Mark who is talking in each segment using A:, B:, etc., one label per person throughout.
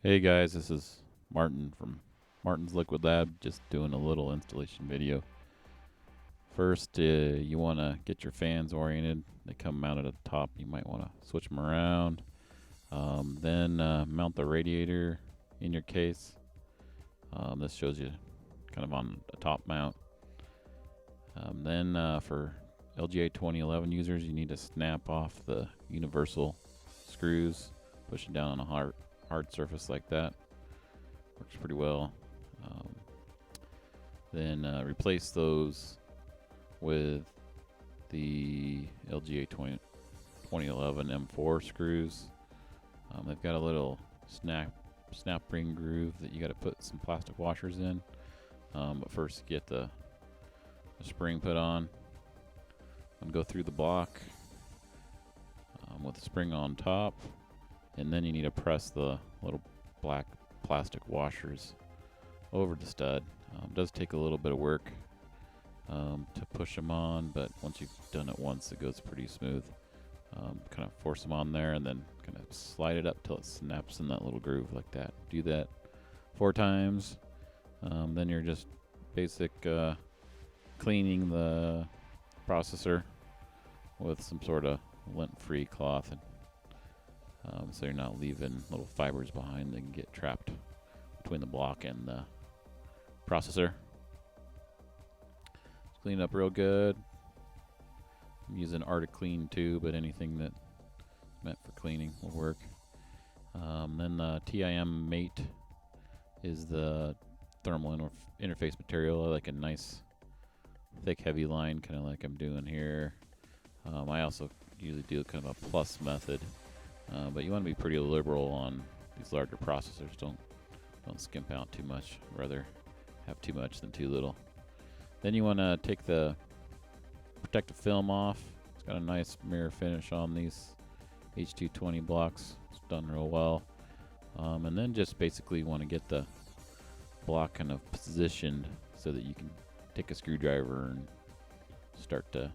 A: Hey guys, this is Martin from Martin's Liquid Lab, just doing a little installation video. First, you want to get your fans oriented. They come mounted at the top. You might want to switch them around. Then mount the radiator in your case. This shows you kind of on a top mount. Then for LGA 2011 users, you need to snap off the universal screws, push it down on a hard surface like that. Works pretty well. Then replace those with the LGA 2011 M4 screws. They've got a little snap ring groove that you got to put some plastic washers in. But first, get the spring put on and go through the block with the spring on top, and then you need to press the little black plastic washers over the stud. Does take a little bit of work to push them on, but once you've done it once, it goes pretty smooth. Kind of force them on there and then kind of slide it up till it snaps in that little groove like that. Do that 4 times. Then you're just basic cleaning the processor with some sort of lint-free cloth, and so you're not leaving little fibers behind that can get trapped between the block and the processor. Just clean it up real good. I'm using Arctic Clean too, but anything that's meant for cleaning will work. Then the TIM mate is the thermal interface material. I like a nice thick heavy line, kind of like I'm doing here. I also usually do kind of a plus method, but you want to be pretty liberal on these larger processors. Don't skimp out too much. Rather have too much than too little. Then you want to take the protective film off. It's got a nice mirror finish on these H220 blocks. It's done real well. And then just basically want to get the block kind of positioned so that you can take a screwdriver and start to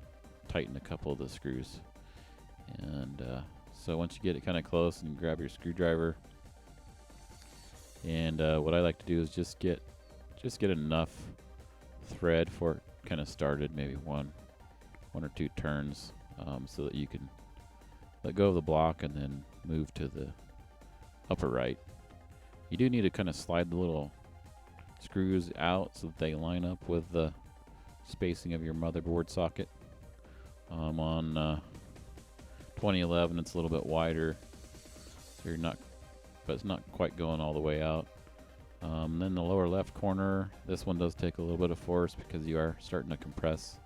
A: tighten a couple of the screws. And so once you get it kind of close, and you grab your screwdriver, and what I like to do is just get enough thread for it kind of started, maybe one or two turns, so that you can let go of the block and then move to the upper right. You do need to kind of slide the little screws out so that they line up with the spacing of your motherboard socket. On 2011, it's a little bit wider, so but it's not quite going all the way out. Then the lower left corner, this one does take a little bit of force because you are starting to compress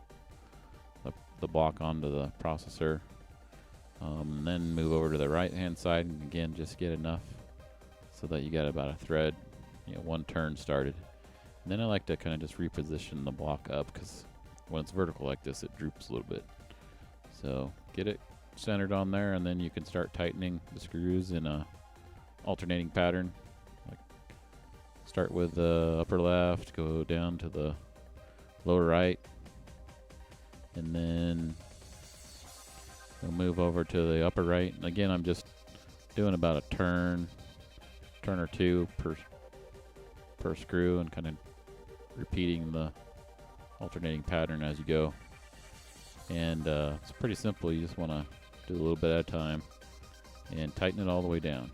A: the block onto the processor. Then move over to the right hand side, and again just get enough so that you got about a thread, one turn started. And then I like to kind of just reposition the block up, because when it's vertical like this, it droops a little bit. So get it centered on there, and then you can start tightening the screws in a alternating pattern. Like start with the upper left, go down to the lower right, and then we'll move over to the upper right. And again, I'm just doing about a turn or two per screw, and kind of repeating the alternating pattern as you go. And it's pretty simple. You just want to do a little bit at a time and tighten it all the way down.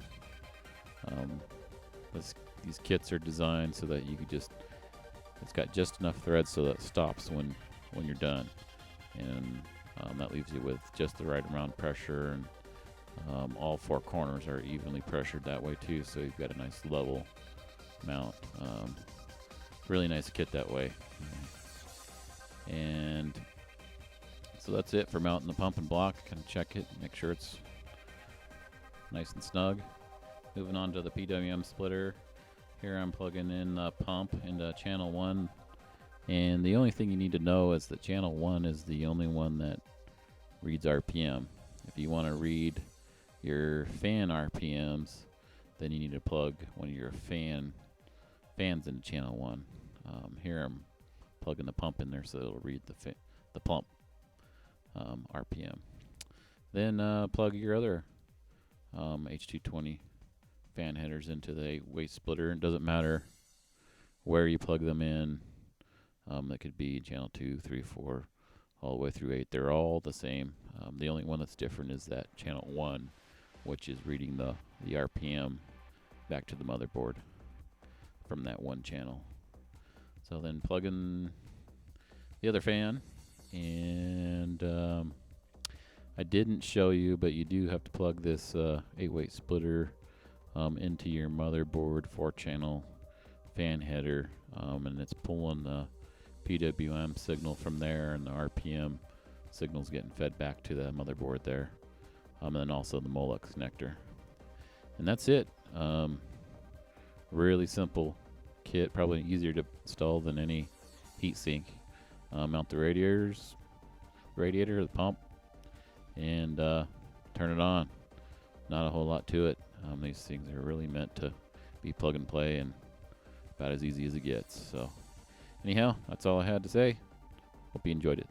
A: These kits are designed so that you could it's got just enough thread so that it stops when you're done, and that leaves you with just the right amount of pressure, and all 4 corners are evenly pressured that way too, so you've got a nice level mount. Really nice kit that way. And so that's it for mounting the pump and block. Kind of check it, make sure it's nice and snug. Moving on to the PWM splitter. Here I'm plugging in the pump into channel 1, and the only thing you need to know is that channel 1 is the only one that reads RPM. If you want to read your fan RPMs, then you need to plug one of your fans into channel 1. Here I'm plugging the pump in there so it'll read the pump RPM. Then plug your other H220 fan headers into the 8-way splitter. It doesn't matter where you plug them in. That could be channel 2, 3, 4, all the way through 8. They're all the same. The only one that's different is that channel 1, which is reading the RPM back to the motherboard from that one channel. So then plug in the other fan, and I didn't show you, but you do have to plug this 8-way splitter into your motherboard 4-channel fan header, and it's pulling the PWM signal from there, and the RPM signal's getting fed back to the motherboard there, and then also the Molex connector. And that's it. Really simple kit, probably easier to install than any heatsink. Mount the radiator, the pump, and turn it on. Not a whole lot to it. These things are really meant to be plug and play, and about as easy as it gets. So anyhow, that's all I had to say. Hope you enjoyed it.